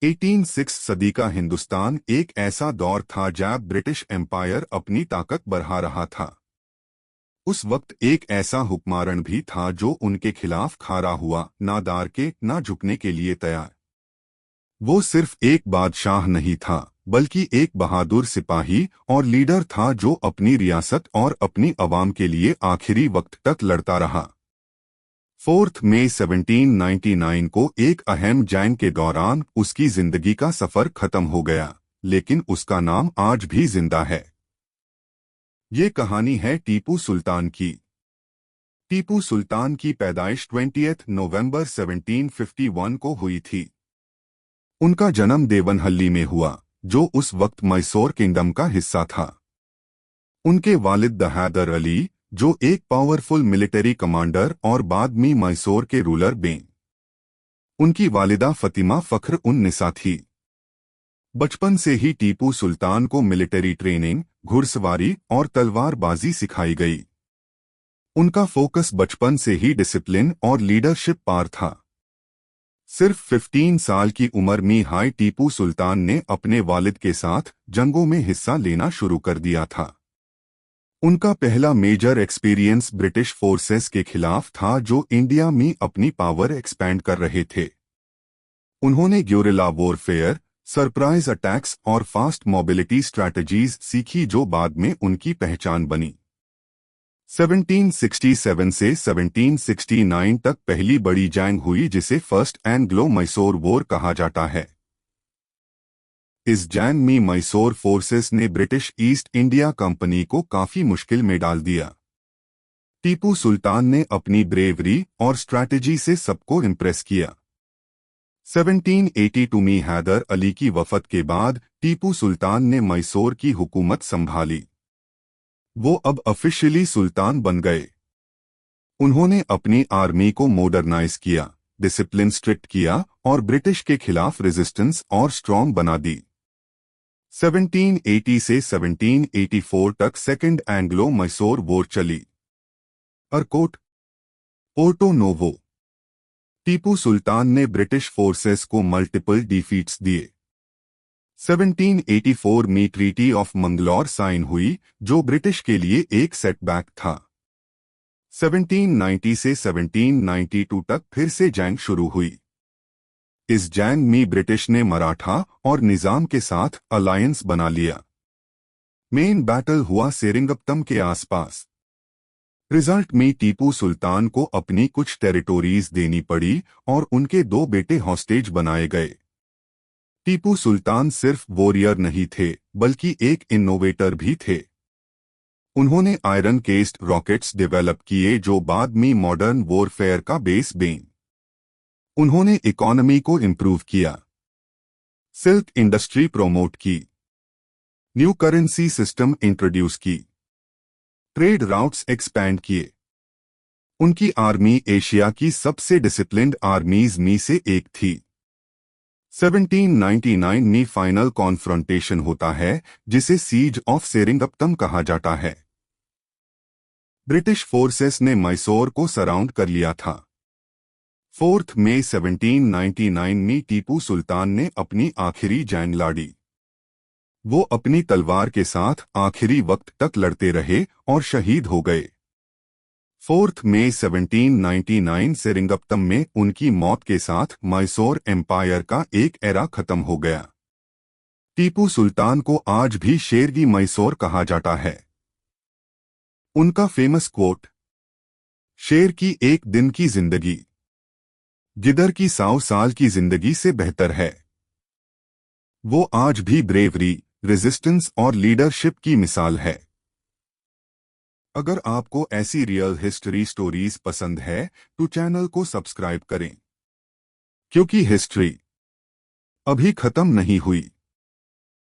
1806 सदी का हिंदुस्तान एक ऐसा दौर था जब ब्रिटिश एम्पायर अपनी ताकत बढ़ा रहा था। उस वक्त एक ऐसा हुक्मरान भी था जो उनके खिलाफ खड़ा हुआ, ना दार के ना झुकने के लिए तैयार। वो सिर्फ एक बादशाह नहीं था, बल्कि एक बहादुर सिपाही और लीडर था जो अपनी रियासत और अपनी अवाम के लिए आखिरी वक्त तक लड़ता रहा। 4 मई 1799 को एक अहम जंग के दौरान उसकी जिंदगी का सफर खत्म हो गया, लेकिन उसका नाम आज भी जिंदा है। ये कहानी है टीपू सुल्तान की। टीपू सुल्तान की पैदाइश 20 नवंबर 1751 को हुई थी। उनका जन्म देवनहल्ली में हुआ, जो उस वक्त मैसूर किंगडम का हिस्सा था। उनके वालिद हैदर अली, जो एक पावरफुल मिलिट्री कमांडर और बाद में मैसूर के रूलर बने। उनकी वालिदा फतिमा फख्र उन निसा थी। बचपन से ही टीपू सुल्तान को मिलिट्री ट्रेनिंग, घुड़सवारी और तलवारबाजी सिखाई गई। उनका फोकस बचपन से ही डिसिप्लिन और लीडरशिप पर था। सिर्फ 15 साल की उम्र में ही टीपू सुल्तान ने अपने वालिद के साथ जंगों में हिस्सा लेना शुरू कर दिया था। उनका पहला मेजर एक्सपीरियंस ब्रिटिश फोर्सेस के खिलाफ था, जो इंडिया में अपनी पावर एक्सपैंड कर रहे थे। उन्होंने ग्योरिला वॉरफेयर, सरप्राइज अटैक्स और फास्ट मोबिलिटी स्ट्रैटेजीज सीखी, जो बाद में उनकी पहचान बनी। 1767 से 1769 तक पहली बड़ी जंग हुई, जिसे फर्स्ट एंग्लो मैसूर वॉर कहा जाता है। इस जंग में मैसूर फोर्सेस ने ब्रिटिश ईस्ट इंडिया कंपनी को काफी मुश्किल में डाल दिया। टीपू सुल्तान ने अपनी ब्रेवरी और स्ट्रैटेजी से सबको इम्प्रेस किया। 1782 में हैदर अली की वफात के बाद टीपू सुल्तान ने मैसूर की हुकूमत संभाली। वो अब ऑफिशियली सुल्तान बन गए। उन्होंने अपनी आर्मी को मॉडर्नाइज किया, डिसिप्लिन स्ट्रिक्ट किया और ब्रिटिश के खिलाफ रेजिस्टेंस और स्ट्रॉन्ग बना दी। 1780 से 1784 तक सेकेंड एंग्लो मैसूर वॉर चली। अरकोट, पोर्टो नोवो। टीपू सुल्तान ने ब्रिटिश फोर्सेस को मल्टीपल डिफीट्स दिए। 1784 में ट्रीटी ऑफ मंगलौर साइन हुई, जो ब्रिटिश के लिए एक सेटबैक था। 1790 से 1792 तक फिर से जंग शुरू हुई। इस जंग में ब्रिटिश ने मराठा और निजाम के साथ अलायंस बना लिया। मेन बैटल हुआ सेरिंगपटम के आसपास। रिजल्ट में टीपू सुल्तान को अपनी कुछ टेरिटोरीज देनी पड़ी और उनके 2 बेटे हॉस्टेज बनाए गए। टीपू सुल्तान सिर्फ वॉरियर नहीं थे, बल्कि एक इनोवेटर भी थे। उन्होंने आयरन केस्ड रॉकेट्स डेवलप किए, जो बाद में मॉडर्न वॉरफेयर का बेस बने। उन्होंने इकोनॉमी को इंप्रूव किया, सिल्क इंडस्ट्री प्रमोट की, न्यू करेंसी सिस्टम इंट्रोड्यूस की, ट्रेड राउट्स एक्सपैंड किए। उनकी आर्मी एशिया की सबसे डिसिप्लिन्ड आर्मीज में से एक थी। 1799 में फाइनल कॉन्फ्रंटेशन होता है, जिसे सीज ऑफ सेरिंगपटम कहा जाता है। ब्रिटिश फोर्सेस ने मैसूर को सराउंड कर लिया था। 4 मई 1799 में टीपू सुल्तान ने अपनी आखिरी जंग लड़ी। वो अपनी तलवार के साथ आखिरी वक्त तक लड़ते रहे और शहीद हो गए। 4 मई 1799 सेरिंगपटम में उनकी मौत के साथ मैसूर एम्पायर का एक एरा खत्म हो गया। टीपू सुल्तान को आज भी शेर-ई मैसूर कहा जाता है। उनका फेमस कोट, शेर की एक दिन की जिंदगी गिदर की 100 साल की जिंदगी से बेहतर है। वो आज भी ब्रेवरी, रेजिस्टेंस और लीडरशिप की मिसाल है। अगर आपको ऐसी रियल हिस्ट्री स्टोरीज पसंद है तो चैनल को सब्सक्राइब करें, क्योंकि हिस्ट्री अभी खत्म नहीं हुई।